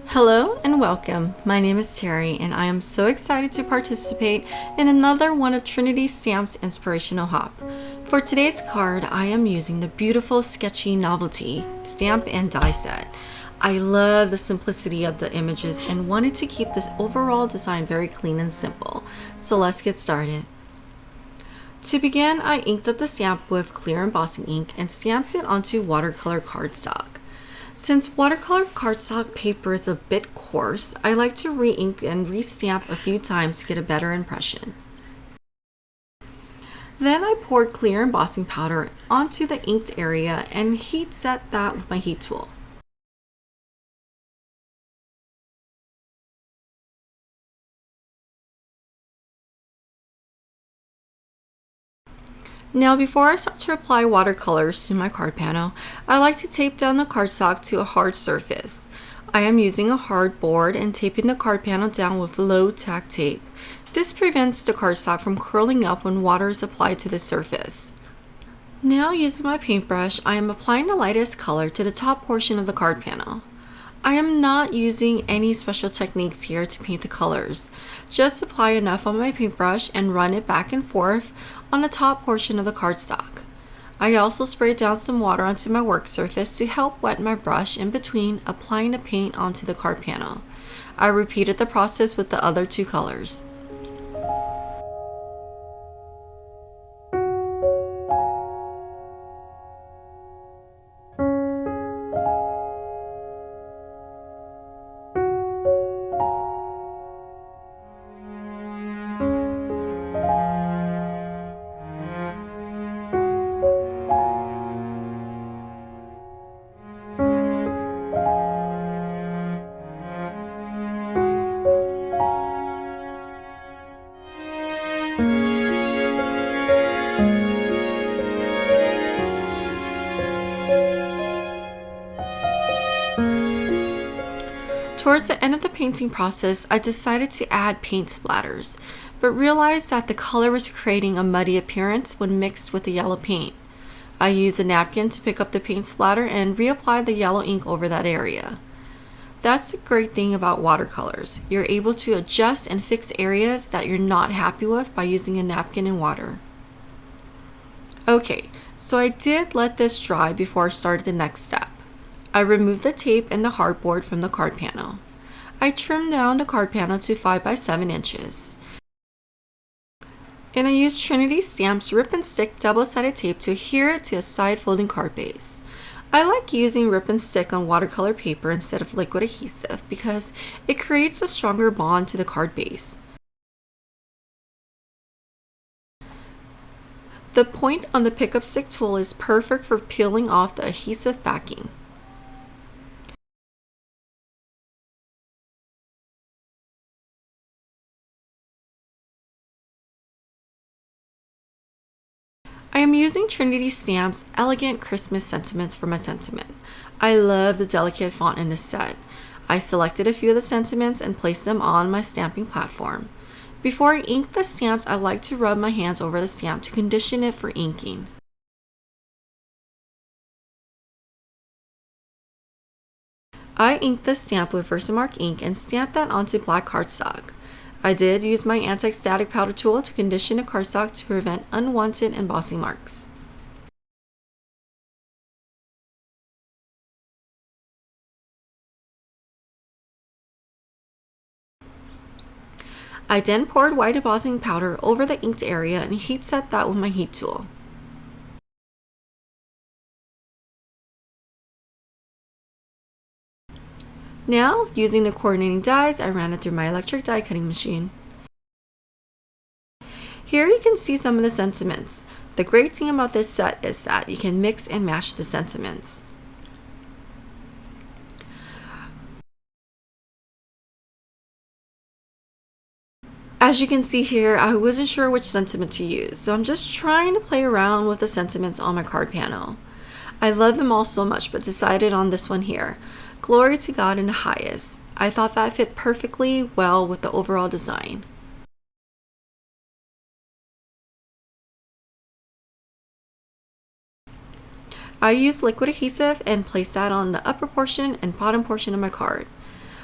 Hello and welcome. My name is Terry and I am so excited to participate in another one of Trinity Stamp's Inspirational Hop. For today's card, I am using the beautiful Sketchy Novelty stamp and die set. I love the simplicity of the images and wanted to keep this overall design very clean and simple. So let's get started. To begin, I inked up the stamp with clear embossing ink and stamped it onto watercolor cardstock. Since watercolor cardstock paper is a bit coarse, I like to re-ink and re-stamp a few times to get a better impression. Then I poured clear embossing powder onto the inked area and heat set that with my heat tool. Now before I start to apply watercolors to my card panel, I like to tape down the cardstock to a hard surface. I am using a hard board and taping the card panel down with low tack tape. This prevents the cardstock from curling up when water is applied to the surface. Now using my paintbrush, I am applying the lightest color to the top portion of the card panel. I am not using any special techniques here to paint the colors. Just apply enough on my paintbrush and run it back and forth on the top portion of the cardstock. I also sprayed down some water onto my work surface to help wet my brush in between applying the paint onto the card panel. I repeated the process with the other two colors. Towards the end of the painting process, I decided to add paint splatters, but realized that the color was creating a muddy appearance when mixed with the yellow paint. I used a napkin to pick up the paint splatter and reapply the yellow ink over that area. That's the great thing about watercolors. You're able to adjust and fix areas that you're not happy with by using a napkin and water. Okay, so I did let this dry before I started the next step. I removed the tape and the hardboard from the card panel. I trimmed down the card panel to 5 by 7 inches. And I used Trinity Stamp's Rip and Stick double-sided tape to adhere it to a side folding card base. I like using Rip and Stick on watercolor paper instead of liquid adhesive because it creates a stronger bond to the card base. The point on the pickup stick tool is perfect for peeling off the adhesive backing. I am using Trinity Stamp's Elegant Christmas Sentiments for my sentiment. I love the delicate font in this set. I selected a few of the sentiments and placed them on my stamping platform. Before I ink the stamps, I like to rub my hands over the stamp to condition it for inking. I inked the stamp with Versamark ink and stamped that onto black cardstock. I did use my anti-static powder tool to condition the cardstock to prevent unwanted embossing marks. I then poured white embossing powder over the inked area and heat set that with my heat tool. Now, using the coordinating dies, I ran it through my electric die cutting machine. Here you can see some of the sentiments. The great thing about this set is that you can mix and match the sentiments. As you can see here, I wasn't sure which sentiment to use, so I'm just trying to play around with the sentiments on my card panel. I love them all so much, but decided on this one here. Glory to God in the highest. I thought that fit perfectly well with the overall design. I used liquid adhesive and placed that on the upper portion and bottom portion of my card.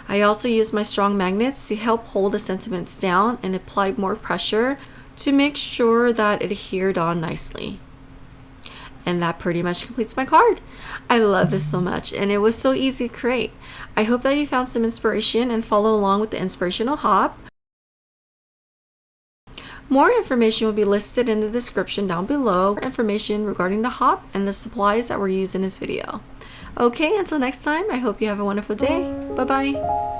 I also used my strong magnets to help hold the sentiments down and applied more pressure to make sure that it adhered on nicely. And that pretty much completes my card. I love this so much, and it was so easy to create. I hope that you found some inspiration and follow along with the inspirational hop. More information will be listed in the description down below, information regarding the hop and the supplies that were used in this video. Okay, until next time, I hope you have a wonderful day. Bye-bye.